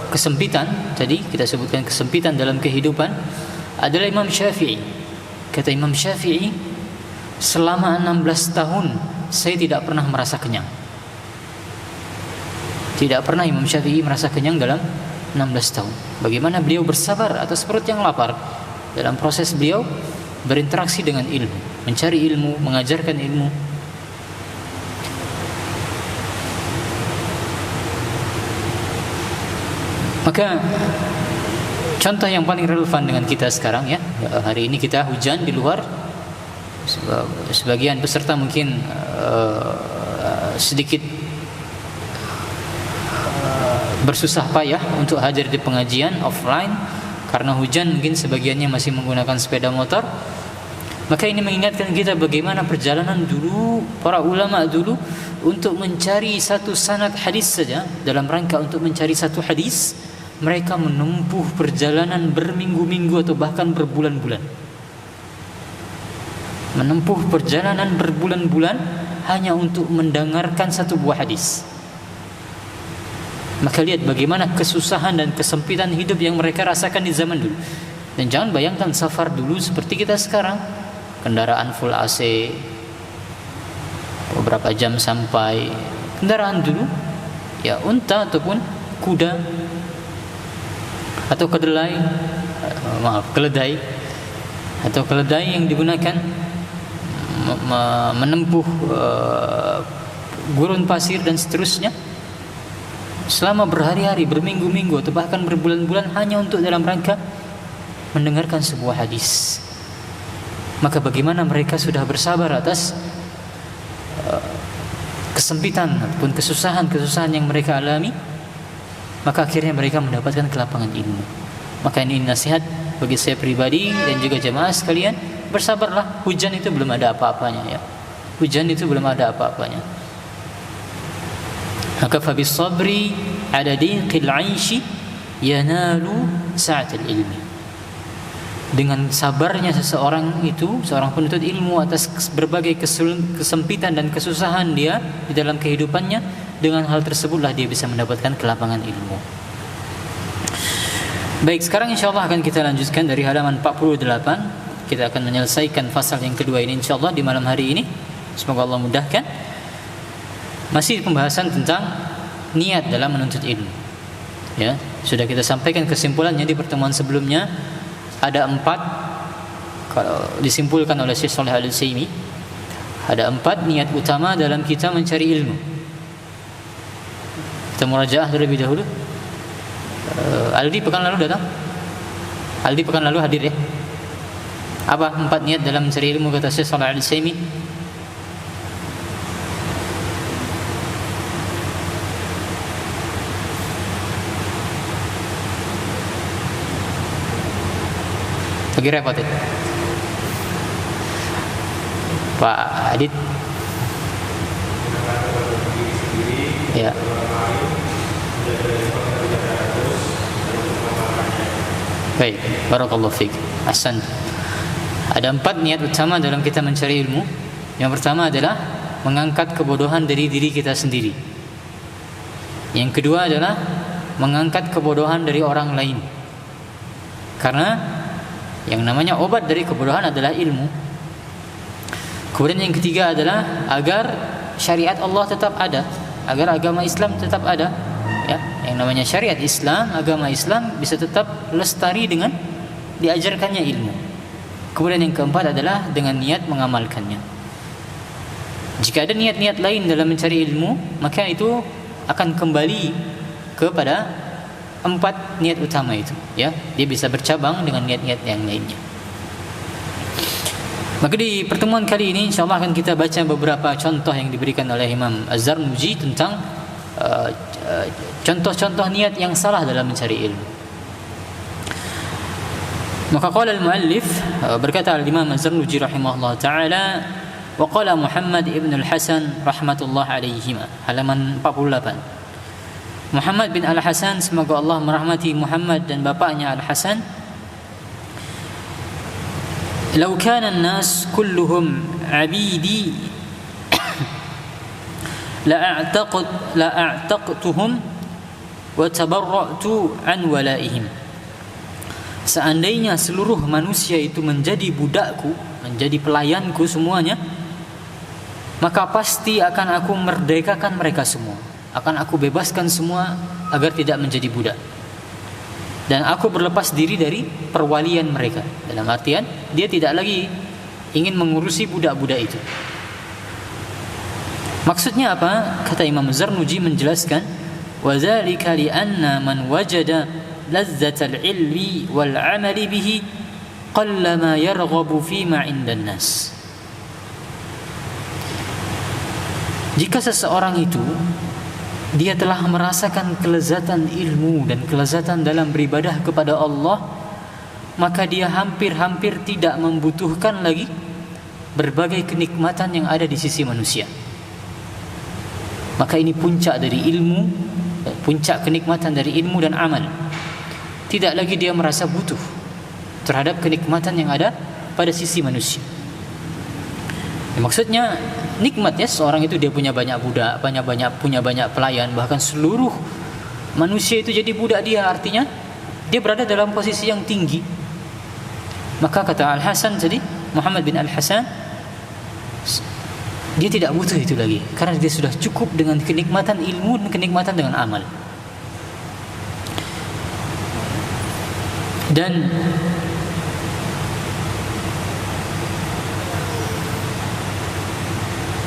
kesempitan, tadi kita sebutkan kesempitan dalam kehidupan, adalah Imam Syafi'i. Kata Imam Syafi'i, selama 16 tahun saya tidak pernah merasa kenyang. Tidak pernah Imam Syafi'i merasa kenyang dalam 16 tahun. Bagaimana beliau bersabar atas perut yang lapar dalam proses beliau berinteraksi dengan ilmu, mencari ilmu, mengajarkan ilmu. Maka contoh yang paling relevan dengan kita sekarang, ya, hari ini kita hujan di luar. Sebagian peserta mungkin sedikit bersusah payah untuk hadir di pengajian offline karena hujan, mungkin sebagiannya masih menggunakan sepeda motor. Maka ini mengingatkan kita bagaimana perjalanan dulu para ulama dulu untuk mencari satu sanad hadis saja. Dalam rangka untuk mencari satu hadis, mereka menempuh perjalanan berminggu-minggu atau bahkan berbulan-bulan. Menempuh perjalanan berbulan-bulan hanya untuk mendengarkan satu buah hadis. Maka lihat bagaimana kesusahan dan kesempitan hidup yang mereka rasakan di zaman dulu. Dan jangan bayangkan safar dulu seperti kita sekarang, kendaraan full AC, beberapa jam sampai. Kendaraan dulu ya unta ataupun kuda atau keledai atau keledai yang digunakan menempuh gurun pasir dan seterusnya selama berhari-hari, berminggu-minggu atau bahkan berbulan-bulan hanya untuk dalam rangka mendengarkan sebuah hadis. Maka bagaimana mereka sudah bersabar atas kesempitan ataupun kesusahan yang mereka alami, maka akhirnya mereka mendapatkan kelapangan ilmu. Maka ini nasihat bagi saya pribadi dan juga jemaah sekalian, bersabarlah. Hujan itu belum ada apa-apanya, ya. Hujan itu belum ada apa-apanya. Maka fabis sabri ala diqil 'aishi yanalu sa'atul ilmi. Dengan sabarnya seseorang itu, seorang penuntut ilmu atas berbagai kesempitan dan kesusahan dia di dalam kehidupannya, dengan hal tersebutlah dia bisa mendapatkan kelapangan ilmu. Baik, sekarang insyaallah akan kita lanjutkan dari halaman 48. Kita akan menyelesaikan fasal yang kedua ini insyaallah di malam hari ini. Semoga Allah mudahkan. Masih pembahasan tentang niat dalam menuntut ilmu. Ya, sudah kita sampaikan kesimpulannya di pertemuan sebelumnya. Ada 4, kalau disimpulkan oleh Syekh Shalih Al-Utsaimin, ada 4 niat utama dalam kita mencari ilmu. Kita murajaah terlebih dahulu. Aldi pekan lalu datang? Aldi pekan lalu hadir, ya? Apa 4 niat dalam mencari ilmu kata Syekh Shalih Al-Utsaimin? Lagi repot, ya? Pak Adit. Ya. Baik, barakallahu fiik. Ahsan. Ada 4 niat utama dalam kita mencari ilmu. Yang pertama adalah mengangkat kebodohan dari diri kita sendiri. Yang kedua adalah mengangkat kebodohan dari orang lain. Karena yang namanya obat dari kebodohan adalah ilmu. Kemudian yang ketiga adalah agar syariat Allah tetap ada, agar agama Islam tetap ada, ya. Yang namanya syariat Islam, agama Islam bisa tetap lestari dengan diajarkannya ilmu. Kemudian yang keempat adalah dengan niat mengamalkannya. Jika ada niat-niat lain dalam mencari ilmu, maka itu akan kembali kepada 4 niat utama itu, ya. Dia bisa bercabang dengan niat-niat yang lainnya. Maka di pertemuan kali ini insyaallah akan kita baca beberapa contoh yang diberikan oleh Imam Az-Zarnuji tentang contoh-contoh niat yang salah dalam mencari ilmu. Maka qala al-muallif, berkata al-Imam Az-Zarnuji rahimahullah taala, wa qala Muhammad ibn al-Hasan rahmatullah alaihima, halaman 48. Muhammad bin Al-Hasan, semoga Allah merahmati Muhammad dan bapaknya Al-Hasan, "Law kana an-nas kulluhum 'abidi la a'taqtuhum wa tabarra'tu an walaihim. Seandainya seluruh manusia itu menjadi budakku, menjadi pelayanku semuanya, maka pasti akan aku merdekakan mereka semua, akan aku bebaskan semua agar tidak menjadi budak. Dan aku berlepas diri dari perwalian mereka. Dalam artian dia tidak lagi ingin mengurusi budak-budak itu. Maksudnya apa? Kata Imam Zarnuji menjelaskan, wa dzalika li anna man wajada lazzatal ilmi wal amali bihi qallama yarghabu fima 'indan nas. Jika seseorang itu dia telah merasakan kelezatan ilmu dan kelezatan dalam beribadah kepada Allah, maka dia hampir-hampir tidak membutuhkan lagi berbagai kenikmatan yang ada di sisi manusia. Maka ini puncak dari ilmu, puncak kenikmatan dari ilmu dan amal. Tidak lagi dia merasa butuh terhadap kenikmatan yang ada pada sisi manusia. Maksudnya nikmat ya, seorang itu dia punya banyak budak, punya banyak pelayan, bahkan seluruh manusia itu jadi budak dia, artinya dia berada dalam posisi yang tinggi. Maka kata Al-Hasan tadi, Muhammad bin Al-Hasan, dia tidak butuh itu lagi karena dia sudah cukup dengan kenikmatan ilmu dan kenikmatan dengan amal. Dan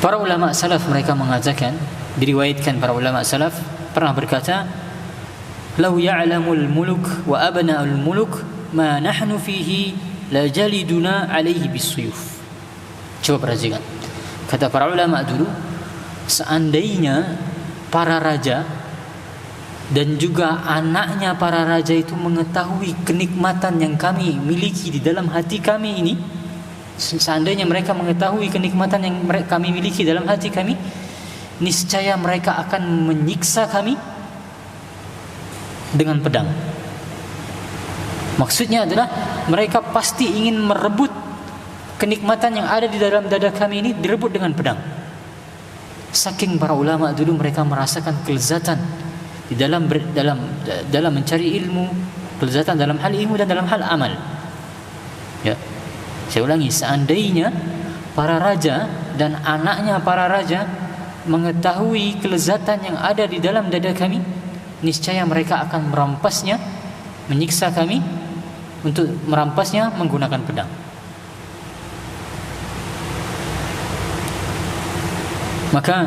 para ulama salaf mereka mengatakan, diriwayatkan para ulama salaf pernah berkata, "Lau ya'lamul muluk wa abna'ul muluk ma nahnu fihi la jaliduna alaihi bisuyuf." Coba perhatikan. Kata para ulama dulu, seandainya para raja dan juga anaknya para raja itu mengetahui kenikmatan yang kami miliki di dalam hati kami ini, seandainya mereka mengetahui kenikmatan yang kami miliki dalam hati kami, niscaya mereka akan menyiksa kami dengan pedang. Maksudnya adalah mereka pasti ingin merebut kenikmatan yang ada di dalam dada kami ini, direbut dengan pedang. Saking para ulama dulu mereka merasakan kelezatan di dalam mencari ilmu, kelezatan dalam hal ilmu dan dalam hal amal. Ya. Saya ulangi, seandainya para raja dan anaknya para raja mengetahui kelezatan yang ada di dalam dada kami, niscaya mereka akan merampasnya, menyiksa kami untuk merampasnya menggunakan pedang. Maka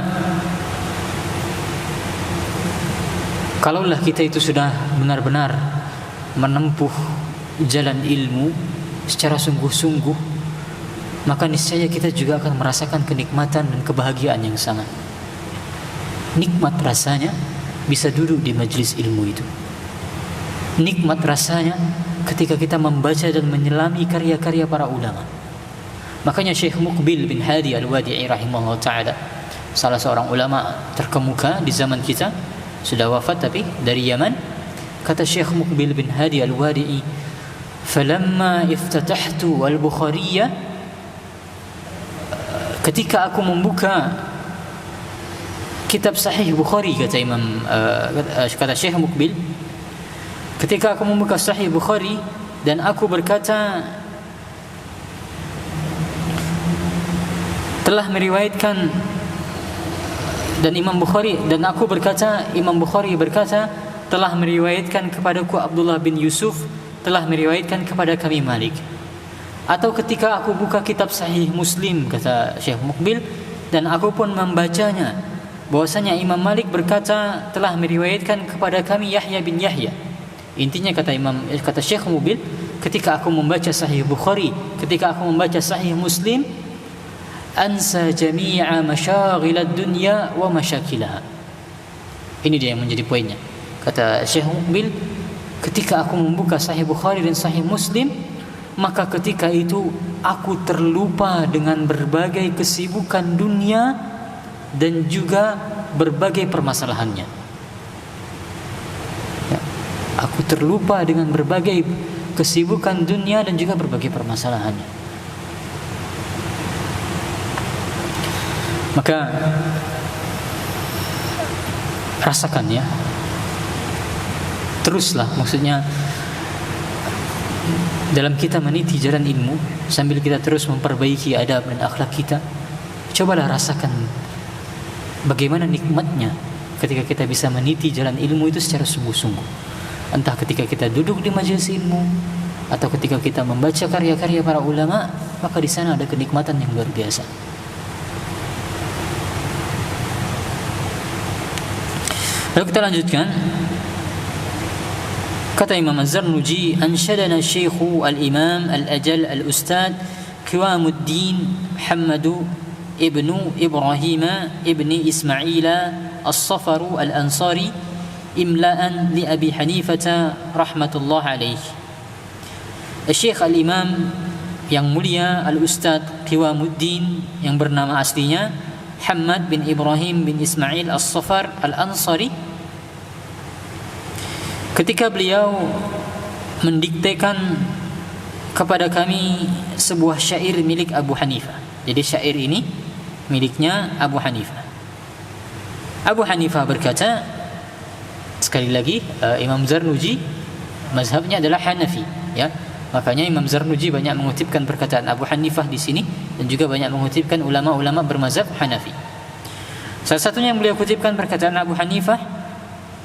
kalaulah kita itu sudah benar-benar menempuh jalan ilmu secara sungguh-sungguh, maka niscaya kita juga akan merasakan kenikmatan dan kebahagiaan yang sangat nikmat rasanya bisa duduk di majelis ilmu itu. Nikmat rasanya ketika kita membaca dan menyelami karya-karya para ulama. Makanya Syekh Muqbil bin Hadi Al-Wadi'i rahimahullah ta'ala, salah seorang ulama terkemuka di zaman kita, sudah wafat tapi dari Yaman. Kata Syekh Muqbil bin Hadi Al-Wadi'i, "Falamma iftatahtu al-Bukhariyah," ketika aku membuka kitab Sahih Bukhari, kata kata Syekh Muqbil, ketika aku membuka Sahih Bukhari dan aku berkata, telah meriwayatkan dan Imam Bukhari, dan aku berkata, Imam Bukhari berkata, telah meriwayatkan kepadaku Abdullah bin Yusuf, telah meriwayatkan kepada kami Malik. Atau ketika aku buka kitab Sahih Muslim, kata Syekh Muqbil, dan aku pun membacanya, bahwasanya Imam Malik berkata telah meriwayatkan kepada kami Yahya bin Yahya. Intinya kata Syekh Muqbil, ketika aku membaca Sahih Bukhari, ketika aku membaca Sahih Muslim, ansa jami'a masyaghilad dunya wa masyakilaha. Ini dia yang menjadi poinnya. Kata Syekh Muqbil, ketika aku membuka Sahih Bukhari dan Sahih Muslim, maka ketika itu aku terlupa dengan berbagai kesibukan dunia dan juga berbagai permasalahannya. Ya, aku terlupa dengan berbagai kesibukan dunia dan juga berbagai permasalahannya. Maka rasakan ya, teruslah, maksudnya dalam kita meniti jalan ilmu sambil kita terus memperbaiki adab dan akhlak kita, cobalah rasakan bagaimana nikmatnya ketika kita bisa meniti jalan ilmu itu secara sungguh-sungguh. Entah ketika kita duduk di majelis ilmu atau ketika kita membaca karya-karya para ulama, maka di sana ada kenikmatan yang luar biasa. Lalu kita lanjutkan. Kata Imam Az-Zarnuji, ansyadana Syekhu al-Imam al-Ajal al-Ustad Qiwamuddin Muhammadu ibnu Ibrahim ibni Ismaila as-Safaru al-Ansari imla'an li Abi Hanifah rahmatullah alaih. Syekh al-Imam yang mulia al-Ustad Qiwamuddin yang bernama aslinya Muhammad bin Ibrahim bin Ismail as-Safar al-Ansari, ketika beliau mendiktekan kepada kami sebuah syair milik Abu Hanifah. Jadi syair ini miliknya Abu Hanifah. Abu Hanifah berkata, sekali lagi Imam Zarnuji mazhabnya adalah Hanafi, ya. Makanya Imam Zarnuji banyak mengutipkan perkataan Abu Hanifah di sini dan juga banyak mengutipkan ulama-ulama bermazhab Hanafi. Salah satunya yang beliau kutipkan perkataan Abu Hanifah,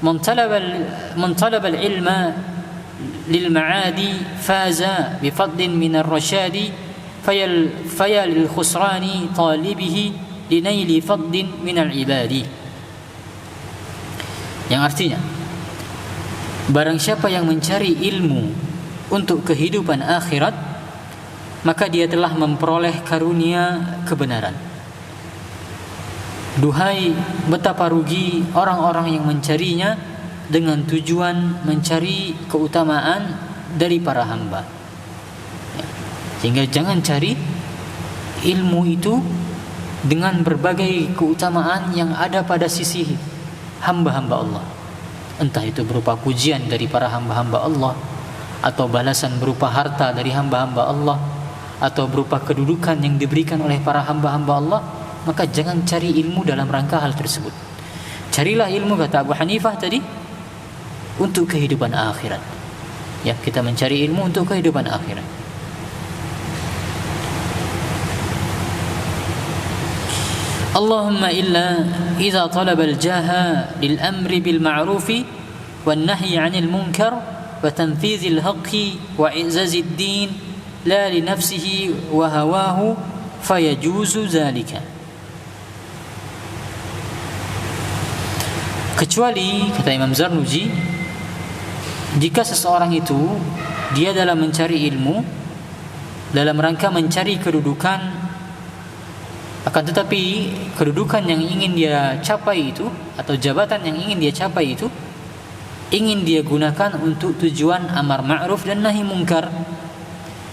man talaba al-ilma lil ma'adi faza bi fadlin min ar-rashadi fayal lil khusrani talibihi linaili fadlin min al-ibadi. Yang artinya, barang siapa yang mencari ilmu untuk kehidupan akhirat, maka dia telah memperoleh karunia kebenaran. Duhai betapa rugi orang-orang yang mencarinya dengan tujuan mencari keutamaan dari para hamba. Sehingga jangan cari ilmu itu dengan berbagai keutamaan yang ada pada sisi hamba-hamba Allah. Entah itu berupa pujian dari para hamba-hamba Allah, atau balasan berupa harta dari hamba-hamba Allah, atau berupa kedudukan yang diberikan oleh para hamba-hamba Allah, maka jangan cari ilmu dalam rangka hal tersebut. Carilah ilmu, kata Abu Hanifah tadi, untuk kehidupan akhirat. Ya, kita mencari ilmu untuk kehidupan akhirat. Allahumma illa idza talaba al-jaha lil amri bil ma'rufi wan nahyi 'anil munkar وتنفيذ الحق وإعزاز الدين لا لنفسه وهواه فيجوز ذلك. Kecuali, kata Imam Zarnuji, jika seseorang itu dia dalam mencari ilmu dalam rangka mencari kedudukan, akan tetapi kedudukan yang ingin dia capai itu atau jabatan yang ingin dia capai itu ingin dia gunakan untuk tujuan amar ma'ruf dan nahi mungkar.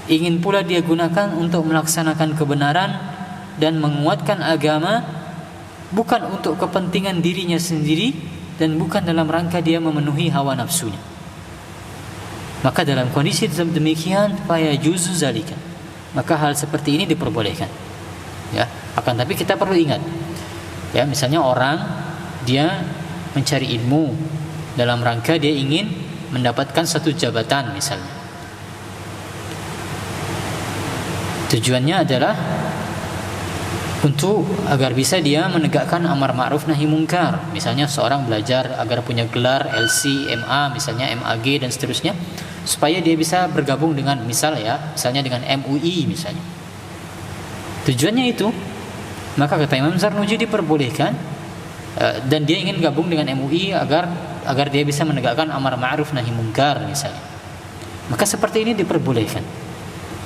Ingin pula dia gunakan untuk melaksanakan kebenaran dan menguatkan agama, bukan untuk kepentingan dirinya sendiri dan bukan dalam rangka dia memenuhi hawa nafsunya. Maka dalam kondisi demikian, faya juzu zalika, maka hal seperti ini diperbolehkan. Ya, akan tapi kita perlu ingat, ya, misalnya orang dia mencari ilmu dalam rangka dia ingin mendapatkan satu jabatan misalnya. Tujuannya adalah untuk agar bisa dia menegakkan amar ma'ruf nahi mungkar. Misalnya seorang belajar agar punya gelar LC, MA, misalnya MAG dan seterusnya, supaya dia bisa bergabung dengan misalnya dengan MUI misalnya. Tujuannya itu, maka kata Imam Zarnuji diperbolehkan, dan dia ingin gabung dengan MUI agar dia bisa menegakkan amar ma'ruf nahi mungkar misalnya. Maka seperti ini diperbolehkan.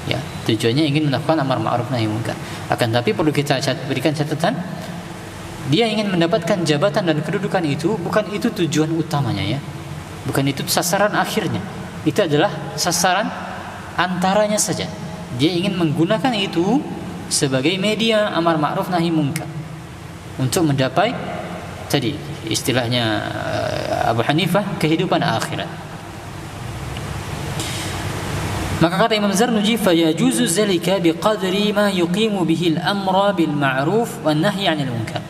Ya, tujuannya ingin melakukan amar ma'ruf nahi mungkar. Akan tapi perlu kita berikan catatan, dia ingin mendapatkan jabatan dan kedudukan itu, bukan itu tujuan utamanya, ya. Bukan itu sasaran akhirnya. Itu adalah sasaran antaranya saja. Dia ingin menggunakan itu sebagai media amar ma'ruf nahi mungkar untuk mencapai tadi istilahnya Abu Hanifah kehidupan akhirat. Maka kata Imam Zarnuji, fayajuzu zalika biqadri ma yuqimu bihi al-amra bil ma'ruf wan nahyi 'anil munkar.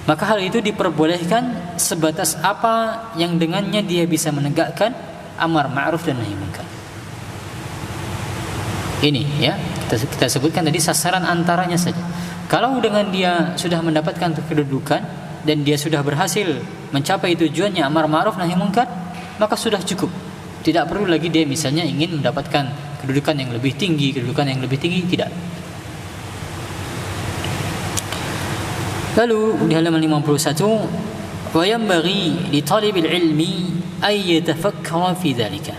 Maka hal itu diperbolehkan sebatas apa yang dengannya dia bisa menegakkan amar ma'ruf dan nahi munkar. Ini ya, kita sebutkan tadi sasaran antaranya saja. Kalau dengan dia sudah mendapatkan kedudukan dan dia sudah berhasil mencapai tujuannya amar ma'ruf nahi munkar, maka sudah cukup. Tidak perlu lagi dia misalnya ingin mendapatkan kedudukan yang lebih tinggi, tidak. Lalu di halaman 51, wa yanbaghi li talibil ilmi ay yatafakkara fi dzalika.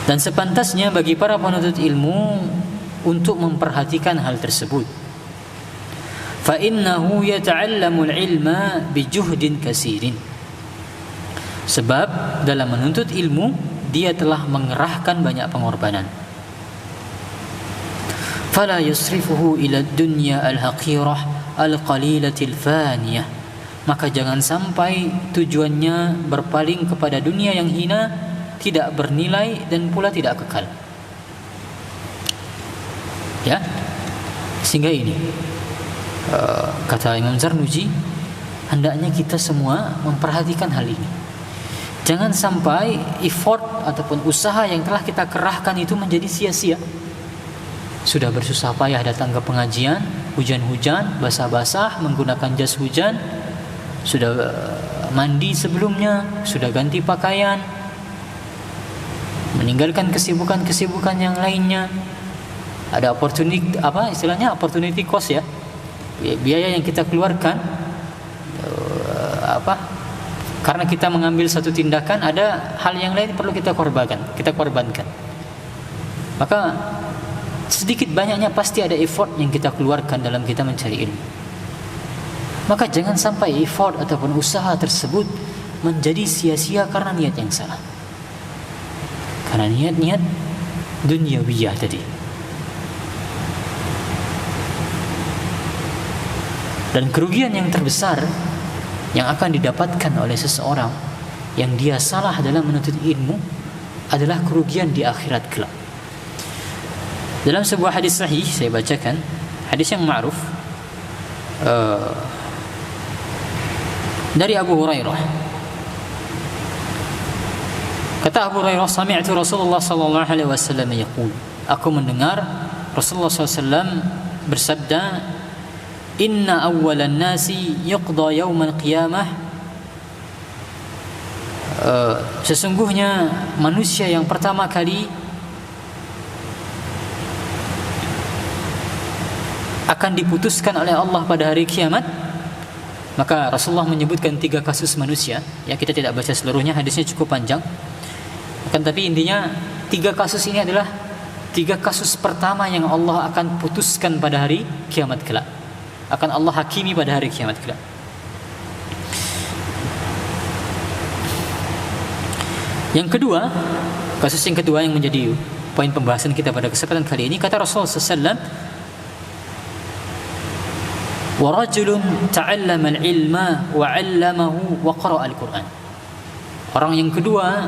Dan sepantasnya bagi para penuntut ilmu untuk memperhatikan hal tersebut. Fa innahu yata'allamu al-ilma bi juhdin katsirin. Sebab dalam menuntut ilmu dia telah mengerahkan banyak pengorbanan. Fala yusrifuhu ila dunya al-haqirah al-qalilatil faniyah. Maka jangan sampai tujuannya berpaling kepada dunia yang hina, tidak bernilai dan pula tidak kekal. Ya, sehingga ini kata Imam Zarnuji, hendaknya kita semua memperhatikan hal ini. Jangan sampai effort ataupun usaha yang telah kita kerahkan itu menjadi sia-sia. Sudah bersusah payah datang ke pengajian, hujan-hujan, basah-basah, menggunakan jas hujan, sudah mandi sebelumnya, sudah ganti pakaian, meninggalkan kesibukan-kesibukan yang lainnya. Ada opportunity cost ya, biaya yang kita keluarkan karena kita mengambil satu tindakan, ada hal yang lain perlu kita korbankan. Maka sedikit banyaknya pasti ada effort yang kita keluarkan dalam kita mencari ilmu. Maka jangan sampai effort ataupun usaha tersebut menjadi sia-sia karena niat yang salah. Karena niat dunyawiyah tadi. Dan kerugian yang terbesar yang akan didapatkan oleh seseorang yang dia salah dalam menuntut ilmu adalah kerugian di akhirat kelak. Dalam sebuah hadis sahih, saya bacakan hadis yang ma'ruf dari Abu Hurairah. Kata Abu Hurairah, sami'tu Rasulullah sallallahu alaihi wasallam yaqul, aku mendengar Rasulullah sallallahu alaihi wasallam bersabda, inna awwalan nasi yuqda yaumal qiyamah, sesungguhnya manusia yang pertama kali akan diputuskan oleh Allah pada hari kiamat. Maka Rasulullah menyebutkan 3 kasus manusia, ya, kita tidak baca seluruhnya, hadisnya cukup panjang. Tapi intinya 3 kasus ini adalah 3 kasus pertama yang Allah akan putuskan pada hari kiamat kelak, akan Allah hakimi pada hari kiamat kelak. Yang kedua, kasus yang kedua yang menjadi poin pembahasan kita pada kesempatan kali ini, kata Rasulullah SAW, wa rajulun ta'allama al-ilma wa 'allamahu wa qara'a al-Qur'an. Orang yang kedua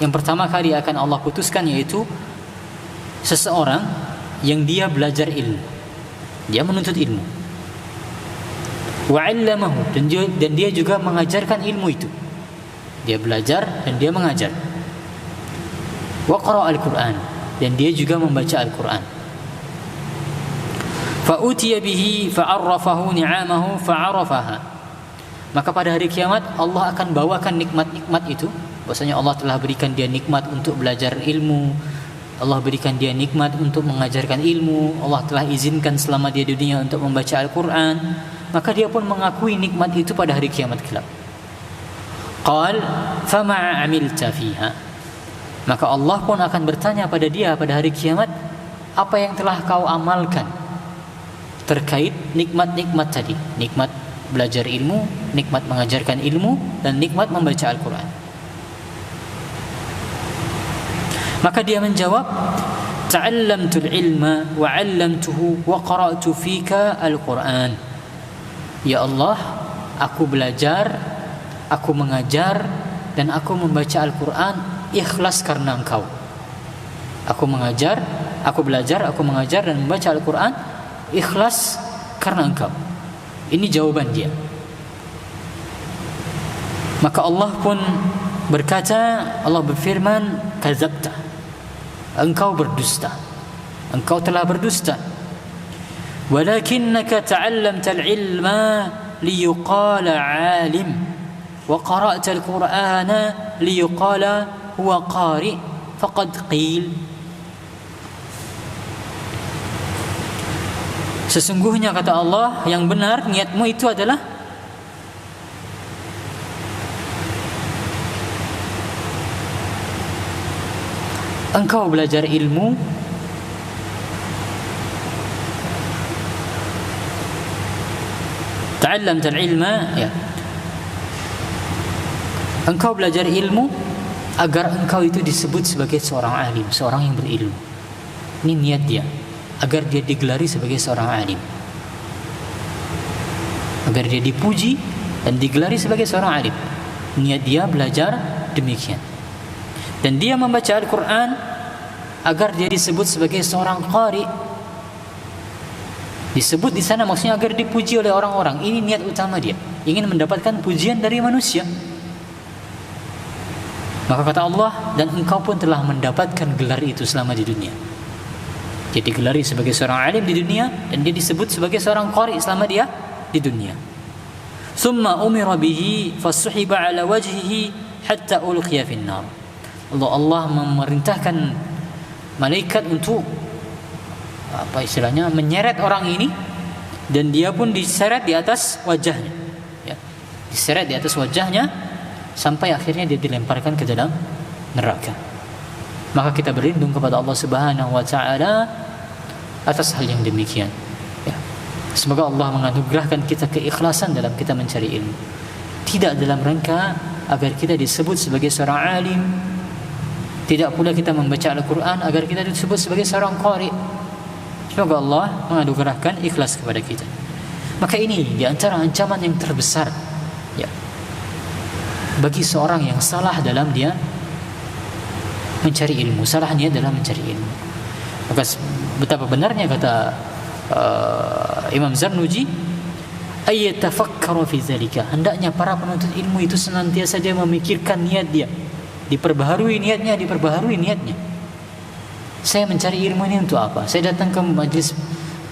yang pertama kali akan Allah putuskan yaitu seseorang yang dia belajar ilmu, dia menuntut ilmu, wa 'allamahu, dan dia juga mengajarkan ilmu itu. Dia belajar dan dia mengajar. Wa qara'a al-Qur'an, dan dia juga membaca Al-Qur'an. Fa'utiya bihi fa'arrafahu ni'amahu fa'arafaha. Maka pada hari kiamat Allah akan bawakan nikmat-nikmat itu. Bahwasanya Allah telah berikan dia nikmat untuk belajar ilmu, Allah berikan dia nikmat untuk mengajarkan ilmu, Allah telah izinkan selama dia di dunia untuk membaca Al-Qur'an. Maka dia pun mengakui nikmat itu pada hari kiamat kelak. Qal fama 'amilta fiha. Maka Allah pun akan bertanya pada dia pada hari kiamat, apa yang telah kau amalkan terkait nikmat-nikmat tadi, nikmat belajar ilmu, nikmat mengajarkan ilmu, dan nikmat membaca Al-Quran. Maka dia menjawab, ta'allamtul ilma wa 'allamtuhu wa qara'tu fika Al-Quran. Ya Allah, aku belajar, aku mengajar, dan aku membaca Al-Quran ikhlas karena Engkau. Aku mengajar, aku belajar, aku mengajar dan membaca Al-Quran ikhlas karena Engkau. Ini jawaban dia. Maka Allah pun berkata, Allah berfirman, kadzabta, engkau berdusta, engkau telah berdusta. Walakinnaka ta'allamta al-ilma liyuqala 'alim wa qara'ta al-Qur'ana liyuqala huwa qari' faqad qil. Sesungguhnya kata Allah, yang benar niatmu itu adalah engkau belajar ilmu ta'allamta al-ilma, ya, engkau belajar ilmu agar engkau itu disebut sebagai seorang alim, seorang yang berilmu. Ini niat dia, agar dia digelari sebagai seorang alim, agar dia dipuji dan digelari sebagai seorang alim. Niat dia belajar demikian. Dan dia membaca Al-Quran agar dia disebut sebagai seorang qari. Disebut di sana maksudnya agar dipuji oleh orang-orang. Ini niat utama dia, ingin mendapatkan pujian dari manusia. Maka kata Allah, dan engkau pun telah mendapatkan gelar itu selama di dunia. Dia digelari sebagai seorang alim di dunia, dan dia disebut sebagai seorang qari selama dia di dunia. Summa umira bihi fasuhiba ala wajhihi hatta ulqiya fin nar. Allah memerintahkan malaikat untuk apa istilahnya, menyeret orang ini, dan dia pun diseret di atas wajahnya, ya, diseret di atas wajahnya sampai akhirnya dia dilemparkan ke dalam neraka. Maka kita berlindung kepada Allah Subhanahu wa taala atas hal yang demikian, ya. Semoga Allah menganugerahkan kita keikhlasan dalam kita mencari ilmu, tidak dalam rangka agar kita disebut sebagai seorang alim, tidak pula kita membaca Al-Quran agar kita disebut sebagai seorang qari. Semoga Allah menganugerahkan ikhlas kepada kita. Maka ini di antara ancaman yang terbesar, ya, bagi seorang yang salah dalam dia mencari ilmu, salah niat dalam mencari ilmu. Maka betapa benarnya kata Imam Zarnuji, ayyatafakkaru fi dzalika, hendaknya para penuntut ilmu itu senantiasa dia memikirkan niat dia, diperbaharui niatnya. Saya mencari ilmu ini untuk apa? Saya datang ke majlis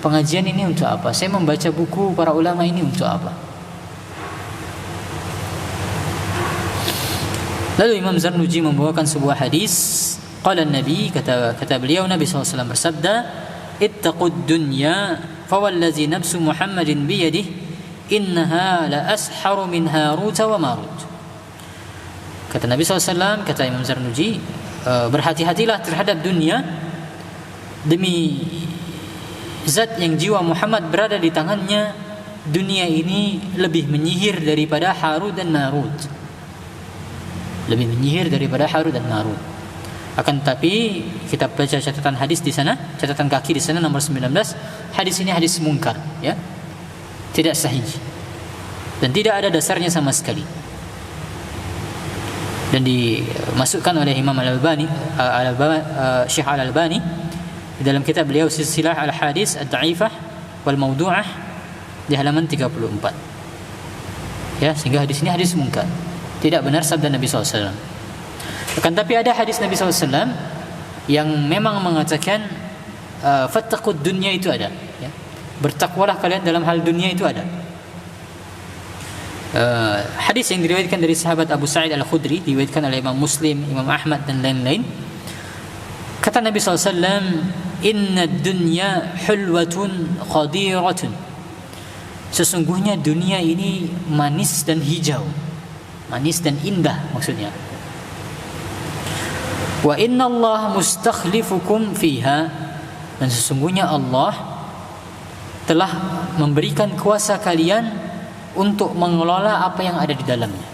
pengajian ini untuk apa? Saya membaca buku para ulama ini untuk apa? Lalu Imam Zarnuji membawakan sebuah hadis. Qala Nabi, kata beliau, Nabi SAW bersabda, ittaqud dunya fawallazi nafsu Muhammadin biyadihi innaha la asharu min Harut wa Marut. Kata Nabi SAW, kata Imam Zarnuji, berhati-hatilah terhadap dunia, demi zat yang jiwa Muhammad berada di tangannya, dunia ini lebih menyihir daripada Harut dan Marut. Lebih menyihir daripada Harut dan Marut. Akan tetapi kita baca catatan hadis di sana, catatan kaki di sana nomor 19, hadis ini hadis mungkar, ya. Tidak sahih dan tidak ada dasarnya sama sekali. Dan dimasukkan oleh Imam Al-Albani, Syekh Al-Albani di dalam kitab beliau Silsilah Al-Hadis Ad-Da'ifah wal Mawdu'ah di halaman 34. Ya, sehingga hadis ini hadis mungkar, tidak benar sabda Nabi SAW. Akan tapi ada hadis Nabi SAW yang memang mengatakan fattaqud dunya, itu ada, ya. Bertakwalah kalian dalam hal dunia, itu ada. Hadis yang diriwayatkan dari sahabat Abu Sa'id Al-Khudri, diriwayatkan oleh Imam Muslim, Imam Ahmad dan lain-lain. Kata Nabi SAW, inna dunya hulwatun khadiratun, sesungguhnya dunia ini manis dan hijau, manis dan indah maksudnya. Wa inna Allah mustakhlifukum fiha, dan sesungguhnya Allah telah memberikan kuasa kalian untuk mengelola apa yang ada di dalamnya.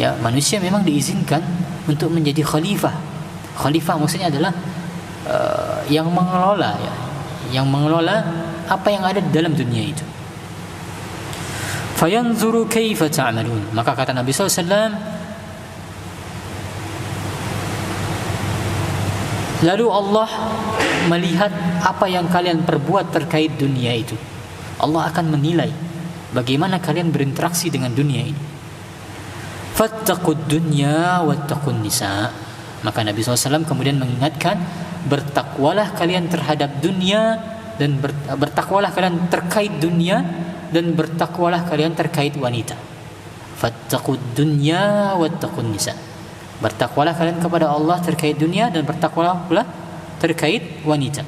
Ya, manusia memang diizinkan untuk menjadi khalifah. Khalifah maksudnya adalah yang mengelola, ya, yang mengelola apa yang ada di dalam dunia itu. Fayanzuru kaifa ta'malun, maka kata Nabi SAW, lalu Allah melihat apa yang kalian perbuat terkait dunia itu. Allah akan menilai bagaimana kalian berinteraksi dengan dunia ini. Fattaqud dunya wattaqun nisa. Maka Nabi SAW kemudian mengingatkan, bertakwalah kalian terhadap dunia dan bertakwalah kalian terkait dunia dan bertakwalah kalian terkait wanita. Fattaqud dunya wattaqun nisa. Bertakwalah kalian kepada Allah terkait dunia dan bertakwalah pula terkait wanita.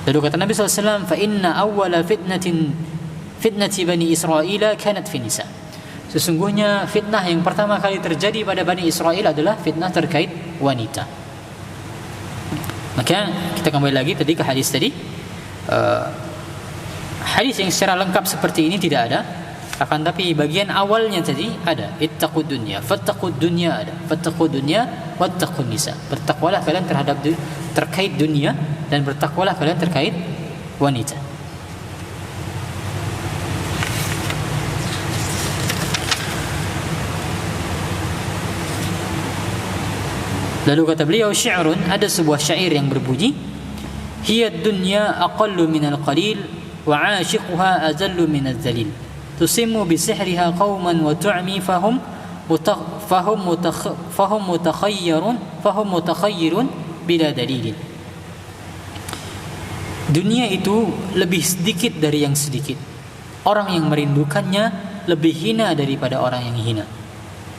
Lalu kata Nabi SAW, fa inna awwala fitnati bani Israel kanat fi nisa. Sesungguhnya fitnah yang pertama kali terjadi pada Bani Israel adalah fitnah terkait wanita. Maka kita kembali lagi tadi ke hadis tadi. Hadis yang secara lengkap seperti ini tidak ada. Akan tapi bagian awalnya tadi ada. Ittaqud dunya, fattaqud dunya ada. Fattaqud dunya wattaqun nisa. Bertakwalah kalian terkait dunia dan bertakwalah kalian terkait wanita. Lalu kata beliau, syi'run, ada sebuah syair yang berbunyi, hiya dunya aqallu minal qalil wa 'ashiquha azallu minaz zalil. Tusimmu bi sihriha qauman wa tu'mi fahum mutakhayyirun bila dalilin. Dunia itu lebih sedikit dari yang sedikit. Orang yang merindukannya lebih hina daripada orang yang hina.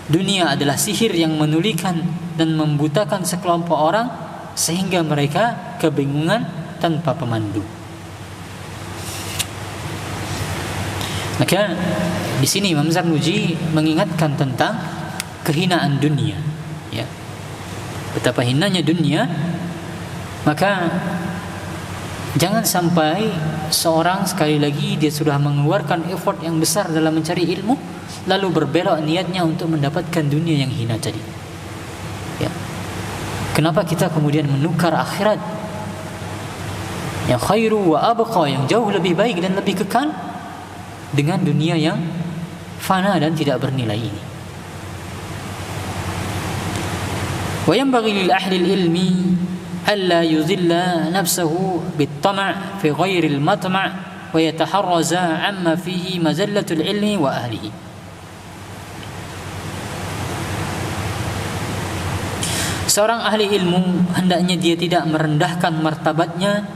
Dunia adalah sihir yang menulikan dan membutakan sekelompok orang sehingga mereka kebingungan tanpa pemandu. Maka di sini Imam Zarnuji mengingatkan tentang kehinaan dunia, ya. Betapa hinanya dunia. Maka jangan sampai seorang sekali lagi dia sudah mengeluarkan effort yang besar dalam mencari ilmu, lalu berbelok niatnya untuk mendapatkan dunia yang hina tadi. Ya. Kenapa kita kemudian menukar akhirat yang khairu wa abqa, yang jauh lebih baik dan lebih kekal, dengan dunia yang fana dan tidak bernilai ini? Wa yanbaghi lil ahli al-ilmi alla yuzilla nafsahu bit-tam' fi ghairi al-matma' wa yataharraza amma fihi mazallatu al-ilmi wa ahlihi. Seorang ahli ilmu hendaknya dia tidak merendahkan martabatnya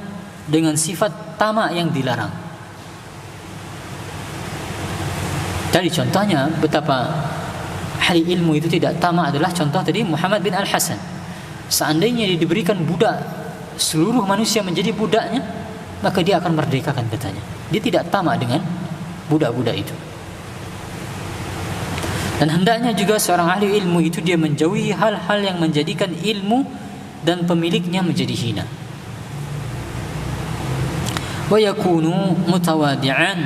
dengan sifat tamak yang dilarang. Jadi contohnya betapa ahli ilmu itu tidak tamak adalah contoh tadi Muhammad bin Al-Hasan. Seandainya dia diberikan budak, seluruh manusia menjadi budaknya, maka dia akan merdekakan katanya. Dia tidak tamak dengan budak-budak itu. Dan hendaknya juga seorang ahli ilmu itu dia menjauhi hal-hal yang menjadikan ilmu dan pemiliknya menjadi hina. Wa yakunu mutawadi'an,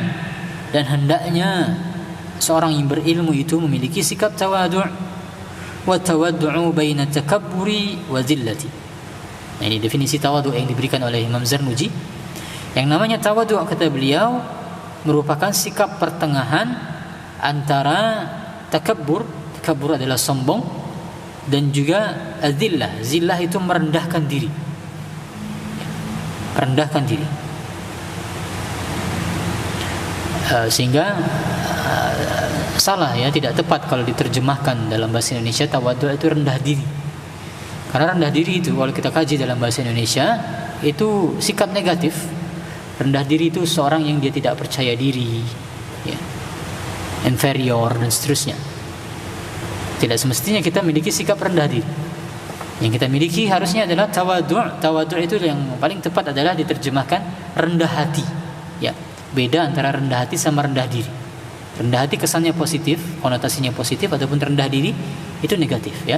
dan hendaknya seorang yang berilmu itu memiliki sikap tawadu'. Wa tawaddu'u baina takabburi wa zillati. Nah, ini definisi tawadu' yang diberikan oleh Imam Zarnuji. Yang namanya tawadu', kata beliau, merupakan sikap pertengahan antara takabbur adalah sombong, dan juga azillah. Zillah itu merendahkan diri. Merendahkan diri. Sehingga salah, ya, tidak tepat kalau diterjemahkan dalam bahasa Indonesia tawadhu itu rendah diri. Karena rendah diri itu kalau kita kaji dalam bahasa Indonesia itu sikap negatif. Rendah diri itu seorang yang dia tidak percaya diri, ya, inferior dan seterusnya. Tidak semestinya kita memiliki sikap rendah diri. Yang kita miliki harusnya adalah tawadhu'. Tawadhu' itu yang paling tepat adalah diterjemahkan rendah hati. Ya, beda antara rendah hati sama rendah diri. Rendah hati kesannya positif, konotasinya positif, ataupun rendah diri itu negatif, ya.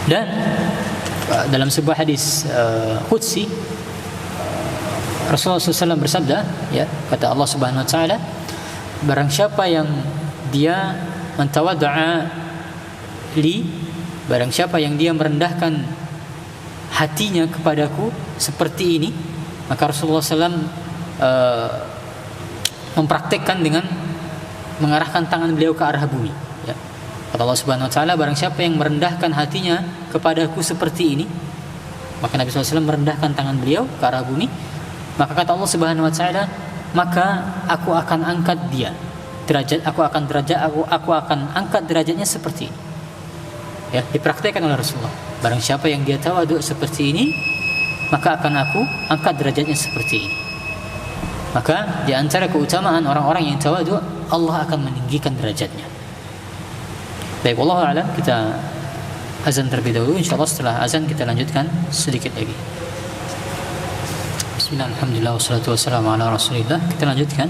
Dan dalam sebuah hadis qudsi, Rasulullah SAW bersabda, ya, kata Allah Subhanahu Wa Taala, barang siapa yang dia mentawadda'a li, barang siapa yang dia merendahkan hatinya kepadaku seperti ini, maka Rasulullah SAW mempraktekkan dengan mengarahkan tangan beliau ke arah bumi, ya. Kata Allah Subhanahu wa taala, barang siapa yang merendahkan hatinya kepadaku seperti ini, maka Nabi SAW merendahkan tangan beliau ke arah bumi, maka kata Allah Subhanahu wa taala, maka aku akan angkat dia derajat, aku akan angkat derajatnya seperti ini. Ya, dipraktekkan oleh Rasulullah. Barang siapa yang dia tawadhu seperti ini, maka akan aku angkat derajatnya seperti ini. Maka di antara keutamaan orang-orang yang tawadhu, Allah akan meninggikan derajatnya. Baik, wallahu a'lam. Kita azan terlebih dahulu. Insyaallah setelah azan kita lanjutkan sedikit lagi. Bismillah, alhamdulillah, wassalatu wassalamu ala rasulillah. Kita lanjutkan.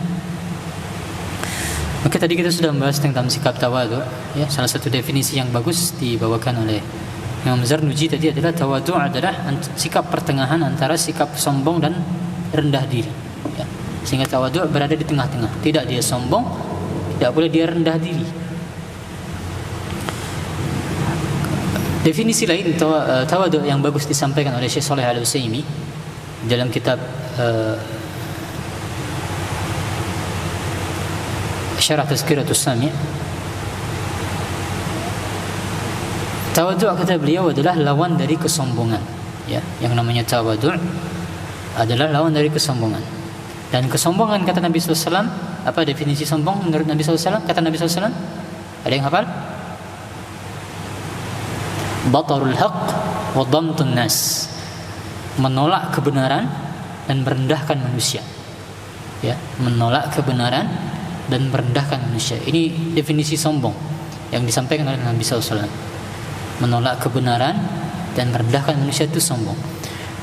Maka tadi kita sudah membahas tentang sikap tawadhu, ya. Salah satu definisi yang bagus dibawakan oleh Imam Zarnuji tadi adalah tawadhu adalah sikap pertengahan antara sikap sombong dan rendah diri, ya. Sehingga tawadhu berada di tengah-tengah. Tidak dia sombong, tidak boleh dia rendah diri. Definisi lain tawadhu yang bagus disampaikan oleh Syekh Shalih Al-Utsaimin dalam kitab Syarah Tazkiratus Sami'. Tawadhu kata beliau adalah lawan dari kesombongan, ya. Yang namanya tawadhu adalah lawan dari kesombongan. Dan kesombongan kata Nabi SAW, apa definisi sombong menurut Nabi SAW? Kata Nabi SAW, ada yang hafal? Batarul haqq wa dhamtun nas. Menolak kebenaran dan merendahkan manusia. Ya, menolak kebenaran dan merendahkan manusia. Ini definisi sombong yang disampaikan oleh Nabi SAW. Menolak kebenaran dan merendahkan manusia itu sombong.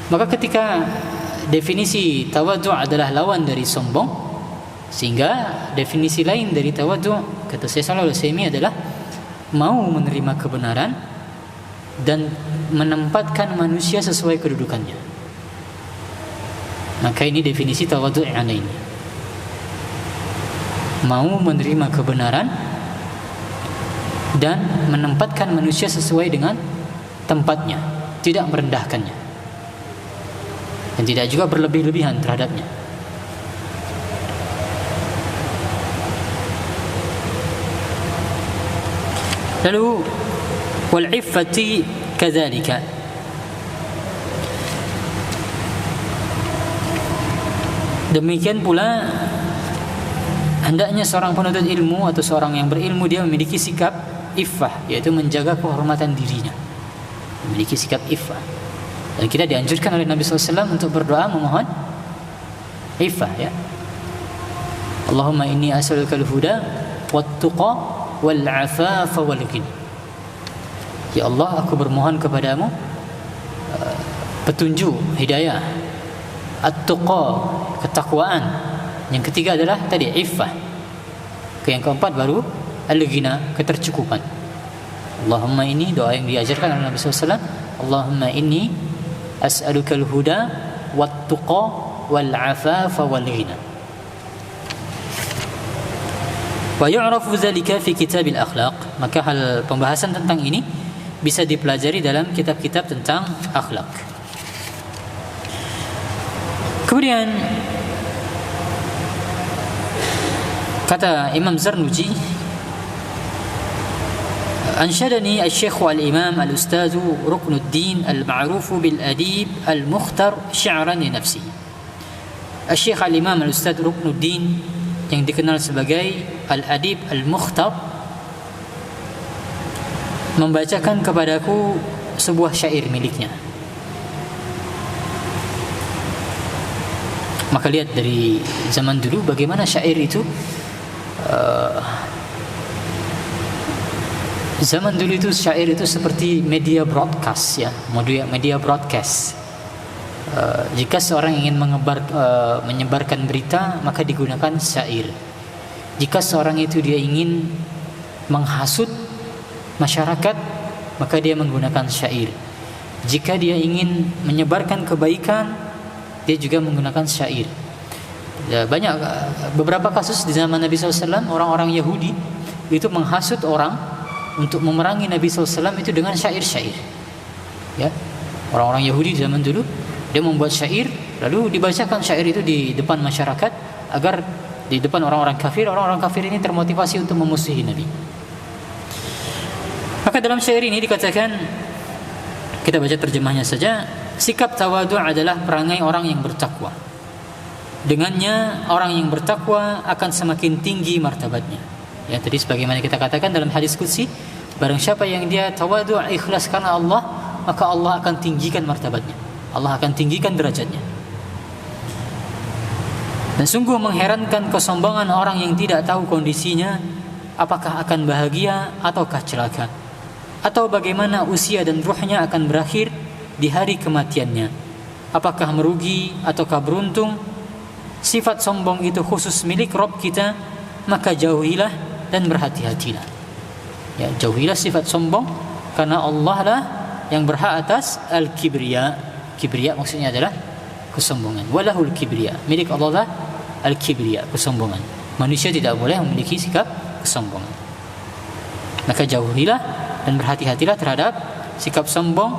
Maka ketika definisi tawadhu adalah lawan dari sombong, sehingga definisi lain dari tawadhu kata Syekh Shalih Al-Utsaimin adalah mau menerima kebenaran dan menempatkan manusia sesuai kedudukannya. Maka ini definisi tawadhu yang ada ini. Mau menerima kebenaran dan menempatkan manusia sesuai dengan tempatnya, tidak merendahkannya dan tidak juga berlebih-lebihan terhadapnya. Lalu wal iffati kadzalika, demikian pula hendaknya seorang penuntut ilmu atau seorang yang berilmu dia memiliki sikap iffah, yaitu menjaga kehormatan dirinya, memiliki sikap iffah. Dan kita dianjurkan oleh Nabi SAW untuk berdoa memohon iffah, ya. Allahumma inni as'alukal huda wat tuqa wal afafa wal ghina. Ya Allah, aku bermohon kepadamu petunjuk, hidayah, at-tuqa, ketakwaan. Yang ketiga adalah tadi iffah. Yang keempat baru al-ghina, ketercukupan. Allahumma ini doa yang diajarkan oleh Nabi SAW. Allahumma inni as'alukal huda wat tuqa wal afafa wal ghina. Wa yu'rafu dzalika fi kitabil akhlaq. Maka hal pembahasan tentang ini bisa dipelajari dalam kitab-kitab tentang akhlak. Kemudian kata Imam Zarnuji, ansyadani al-Syekh al-Imam al-Ustaz Ruknuddin al-Ma'ruf bil-Adib al-Mukhtar syi'ran li nafsi. Al-Syekh al-Imam al-Ustaz Ruknuddin yang dikenal sebagai al-Adib al-Mukhtar membacakan kepadaku sebuah syair miliknya. Maka lihat dari zaman dulu bagaimana syair itu. Zaman dulu itu syair itu seperti media broadcast, ya, media broadcast. Jika seorang ingin menyebarkan berita, maka digunakan syair. Jika seorang itu dia ingin menghasut masyarakat, maka dia menggunakan syair. Jika dia ingin menyebarkan kebaikan, dia juga menggunakan syair. Banyak beberapa kasus di zaman Nabi SAW, orang-orang Yahudi itu menghasut orang untuk memerangi Nabi SAW itu dengan syair-syair. Ya, orang-orang Yahudi di zaman dulu dia membuat syair, lalu dibacakan syair itu di depan masyarakat agar di depan orang-orang kafir ini termotivasi untuk memusuhi Nabi. Maka dalam syair ini dikatakan, kita baca terjemahnya saja, sikap tawadu' adalah perangai orang yang bertakwa. Dengannya orang yang bertakwa akan semakin tinggi martabatnya. Ya, tadi sebagaimana kita katakan dalam hadis qudsi, barang siapa yang dia tawadu' ikhlas karena Allah, maka Allah akan tinggikan martabatnya. Allah akan tinggikan derajatnya. Dan sungguh mengherankan kesombongan orang yang tidak tahu kondisinya, apakah akan bahagia ataukah celaka, atau bagaimana usia dan ruhnya akan berakhir di hari kematiannya, apakah merugi ataukah beruntung. Sifat sombong itu khusus milik Rabb kita, maka jauhilah dan berhati-hatilah. Ya, jauhilah sifat sombong, karena Allah lah yang berhak atas al-kibriya. Kibriya maksudnya adalah kesombongan. Walahul kibriya, milik Allah lah al-kibriya, kesombongan. Manusia tidak boleh memiliki sikap kesombongan. Maka jauhilah dan berhati-hatilah terhadap sikap sombong,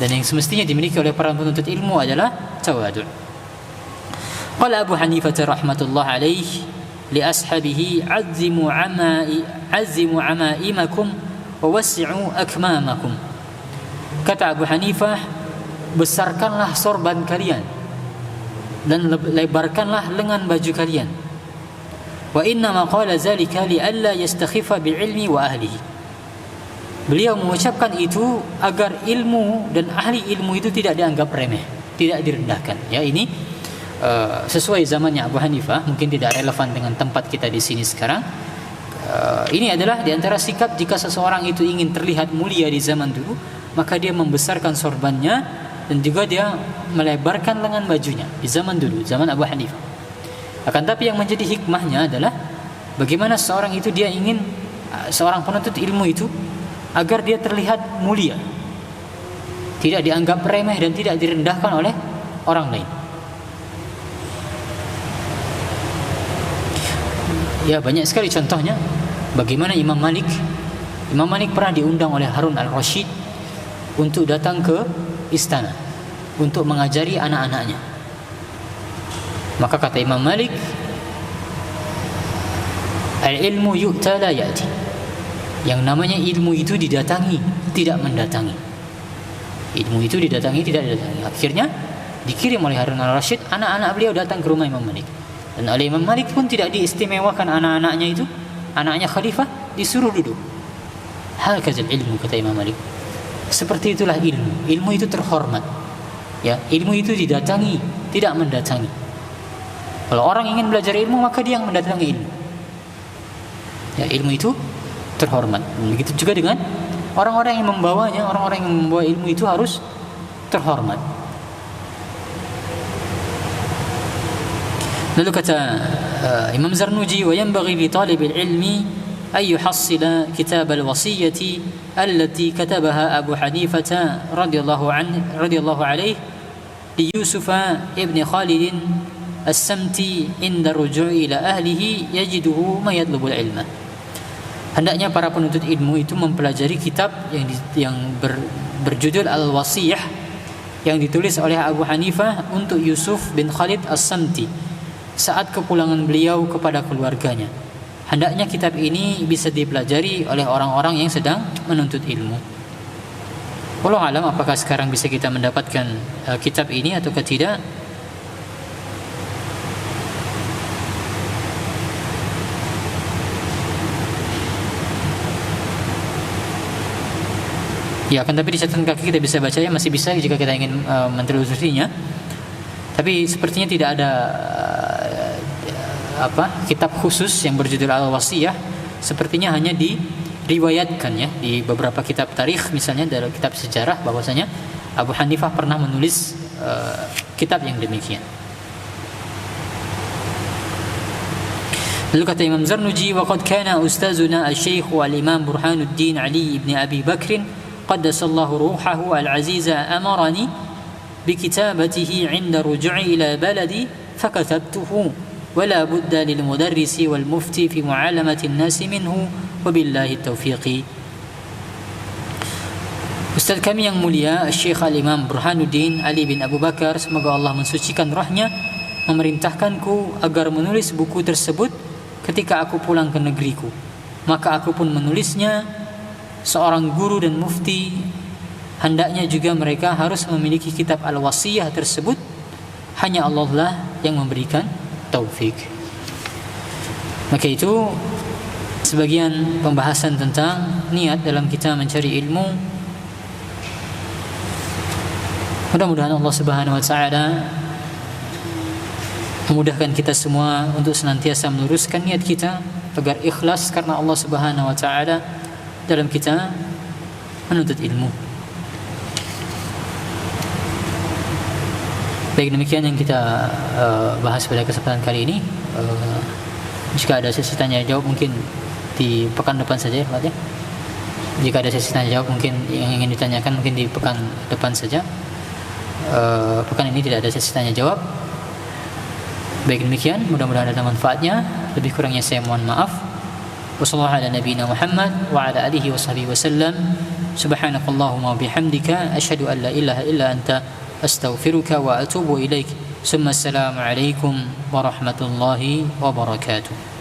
dan yang semestinya dimiliki oleh para penuntut ilmu adalah tawadu'. Qala Abu Hanifah rahmatullah alaih li ashabihi azzimu amaimakum wa wassi'u akmamakum. Kata Abu Hanifah, besarkanlah sorban kalian dan lebarkanlah lengan baju kalian. Wa inna ma qala zalika li alla yastakhifa bil ilmi wa ahlihi. Beliau mengucapkan itu agar ilmu dan ahli ilmu itu tidak dianggap remeh, tidak direndahkan. Ya, ini sesuai zamannya Abu Hanifah, mungkin tidak relevan dengan tempat kita di sini sekarang. Ini adalah di antara sikap jika seseorang itu ingin terlihat mulia di zaman dulu, maka dia membesarkan sorbannya dan juga dia melebarkan lengan bajunya di zaman dulu, zaman Abu Hanifah. Akan tapi yang menjadi hikmahnya adalah bagaimana seorang itu dia ingin, seorang penuntut ilmu itu, agar dia terlihat mulia, tidak dianggap remeh dan tidak direndahkan oleh orang lain. Ya, banyak sekali contohnya. Bagaimana Imam Malik pernah diundang oleh Harun al-Rashid untuk datang ke istana untuk mengajari anak-anaknya. Maka kata Imam Malik, al-ilmu yu'ta la ya'ti. Yang namanya ilmu itu didatangi, tidak mendatangi. Ilmu itu didatangi, tidak didatangi. Akhirnya dikirim oleh Harun al-Rashid, anak-anak beliau datang ke rumah Imam Malik. Dan oleh Imam Malik pun tidak diistimewakan anak-anaknya itu, anaknya khalifah disuruh duduk. Hakazal ilmu, kata Imam Malik. Seperti itulah ilmu. Ilmu itu terhormat. Ya, ilmu itu didatangi, tidak mendatangi. Kalau orang ingin belajar ilmu, maka dia yang mendatangi ilmu. Ya, ilmu itu terhormat. Begitu juga dengan orang-orang yang membawanya, orang-orang yang membawa ilmu itu harus terhormat. Lalu kata Imam Zarnuji, wa yanbaghi li talibil ilmi an yuhassila kitab al-wasiyyati allati katabaha Abu Hanifah radhiyallahu anhu li Yusuf ibn Khalid as-Samti inda ruju'i ila ahlihi yajiduhu ma yatlubul ilma. Hendaknya para penuntut ilmu itu mempelajari kitab yang berjudul Al-Wasiyah yang ditulis oleh Abu Hanifah untuk Yusuf bin Khalid as-Samti saat kepulangan beliau kepada keluarganya. Hendaknya kitab ini bisa dipelajari oleh orang-orang yang sedang menuntut ilmu. Wallahu alam, apakah sekarang bisa kita mendapatkan kitab ini atau tidak? Ya, akan tapi di catatan kaki kita bisa baca, ya masih bisa jika kita ingin mentelusurinya. Tapi sepertinya tidak ada kitab khusus yang berjudul Al-Wasiyah. Sepertinya hanya diriwayatkan ya di beberapa kitab tarikh, misalnya dalam kitab sejarah, bahwasanya Abu Hanifah pernah menulis kitab yang demikian. Lalu kata Imam Zarnuji, wa qad kana ustazuna al-Syekh wal-Imam Burhanuddin Ali ibn Abi Bakr qaddasallahu ruhahu al-aziza amarani بكتابته عند رجوعي إلى بلدي فكتبته ولا بد للمدرس والمفتي في معالمة الناس منه وبالله التوفيق. Ustaz kami yang mulia Syekh Al-Imam Burhanuddin Ali bin Abu Bakar, semoga Allah mensucikan rohnya, memerintahkanku agar menulis buku tersebut ketika aku pulang ke negeriku. Maka aku pun menulisnya. seorang guru dan mufti hendaknya juga mereka harus memiliki kitab al-wasiyah tersebut. Hanya Allah lah yang memberikan taufik. Maka itu sebagian pembahasan tentang niat dalam kita mencari ilmu. Mudah-mudahan Allah Subhanahu wa taala memudahkan kita semua untuk senantiasa meluruskan niat kita agar ikhlas karena Allah Subhanahu wa taala dalam kita menuntut ilmu. Baik, demikian yang kita bahas pada kesempatan kali ini. Jika ada sesi tanya jawab mungkin di pekan depan saja, Pak ya. Jika ada sesi tanya jawab mungkin yang ingin ditanyakan mungkin di pekan depan saja. Pekan ini tidak ada sesi tanya jawab. Baik, demikian, mudah-mudahan ada manfaatnya. Lebih kurangnya saya mohon maaf. Wassallallahu ala nabiyyina Muhammad wa ala alihi washabihi wasallam. Subhanakallahumma wa bihamdika asyhadu an la ilaha illa anta astaghfiruka wa atubu ilaik. Assalamu alaikum warahmatullahi wabarakatuh.